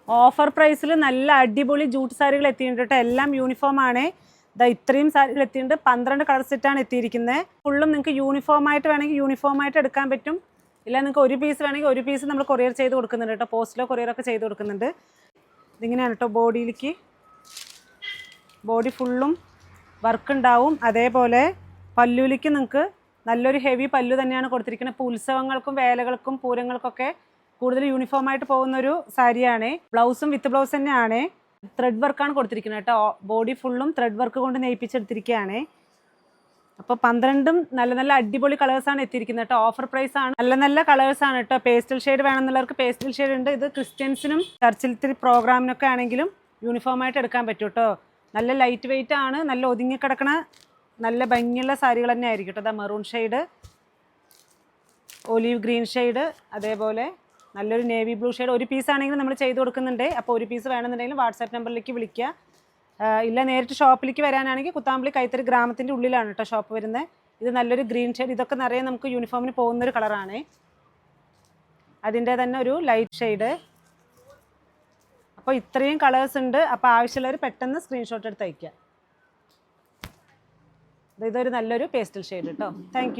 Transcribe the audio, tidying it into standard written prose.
Offer പ്രൈസിൽ നല്ല അടിപൊളി ജൂട്ട് സാരികൾ എത്തിയിട്ടുണ്ട് കേട്ടോ. എല്ലാം യൂണിഫോം ആണ്. ഇത്രയും സാരികൾ എത്തിയിട്ടുണ്ട്. 12 കളർ സെറ്റാണ് എത്തിയിരിക്കുന്നത്. ഫുള്ളും നിങ്ങൾക്ക് യൂണിഫോം ആയിട്ട് വേണമെങ്കിൽ യൂണിഫോം ആയിട്ട് എടുക്കാൻ പറ്റും. ഇല്ല നിങ്ങൾക്ക് ഒരു പീസ് വേണമെങ്കിൽ ഒരു പീസ് നമ്മൾ കൊറിയർ ചെയ്ത് കൊടുക്കുന്നുണ്ട് കേട്ടോ. പോസ്റ്റിലോ കൊറിയറൊക്കെ ചെയ്ത് കൊടുക്കുന്നുണ്ട്. ഇതിങ്ങനെയാണ് കേട്ടോ ബോഡിയിലേക്ക്. ബോഡി ഫുള്ളും വർക്ക് ഉണ്ടാവും. അതേപോലെ പല്ലുവിലേക്ക് നിങ്ങൾക്ക് നല്ലൊരു ഹെവി പല്ലു തന്നെയാണ് കൊടുത്തിരിക്കുന്നത്. ഇപ്പോൾ ഉത്സവങ്ങൾക്കും വേലകൾക്കും പൂരങ്ങൾക്കൊക്കെ കൂടുതൽ യൂണിഫോം ആയിട്ട് പോകുന്നൊരു സാരിയാണ്. ബ്ലൗസും വിത്ത് ബ്ലൗസ് തന്നെയാണ്. ത്രെഡ് വർക്കാണ് കൊടുത്തിരിക്കുന്നത് കേട്ടോ. ബോഡി ഫുള്ളും ത്രെഡ് വർക്ക് കൊണ്ട് നെയ്പ്പിച്ചെടുത്തിരിക്കുകയാണ്. അപ്പോൾ 12ഉം നല്ല നല്ല അടിപൊളി കളേഴ്സാണ് എത്തിയിരിക്കുന്നത് കേട്ടോ. ഓഫർ പ്രൈസ് ആണ്. നല്ല നല്ല കളേഴ്സാണ് കേട്ടോ. പേസ്റ്റൽ ഷെയ്ഡ് വേണമെന്നുള്ളവർക്ക് പേസ്റ്റൽ ഷെയ്ഡ് ഉണ്ട്. ഇത് ക്രിസ്ത്യൻസിനും ചർച്ചിലത്തെ പ്രോഗ്രാമിനൊക്കെ ആണെങ്കിലും യൂണിഫോം ആയിട്ട് എടുക്കാൻ പറ്റും കേട്ടോ. നല്ല ലൈറ്റ് വെയിറ്റ് ആണ്. നല്ല ഒതുങ്ങിക്കിടക്കണ നല്ല ഭംഗിയുള്ള സാരികൾ തന്നെ ആയിരിക്കും കേട്ടോ. Maroon shade, olive green shade, അതേപോലെ നല്ലൊരു നേവി ബ്ലൂ ഷെയ്ഡ്. ഒരു പീസ് ആണെങ്കിലും നമ്മൾ ചെയ്ത് കൊടുക്കുന്നുണ്ട്. അപ്പോൾ ഒരു പീസ് വേണമെന്നുണ്ടെങ്കിൽ വാട്സാപ്പ് നമ്പറിലേക്ക് വിളിക്കുക. ഇല്ല നേരിട്ട് ഷോപ്പിലേക്ക് വരാനാണെങ്കിൽ കുത്താമ്പളി കൈത്തറി ഗ്രാമത്തിൻ്റെ ഉള്ളിലാണ് കേട്ടോ ഷോപ്പ് വരുന്നത്. ഇത് നല്ലൊരു ഗ്രീൻ ഷെയ്ഡ്. ഇതൊക്കെ നിറയെ നമുക്ക് യൂണിഫോമിന് പോകുന്നൊരു കളറാണ്. അതിൻ്റെ തന്നെ ഒരു ലൈറ്റ് ഷെയ്ഡ്. അപ്പോൾ ഇത്രയും കളേഴ്സ് ഉണ്ട്. അപ്പോൾ ആവശ്യമുള്ളവർ പെട്ടെന്ന് സ്ക്രീൻഷോട്ട് എടുത്ത് അയയ്ക്കുക. ഇതൊരു നല്ലൊരു പേസ്റ്റൽ ഷെയ്ഡ് കേട്ടോ. താങ്ക്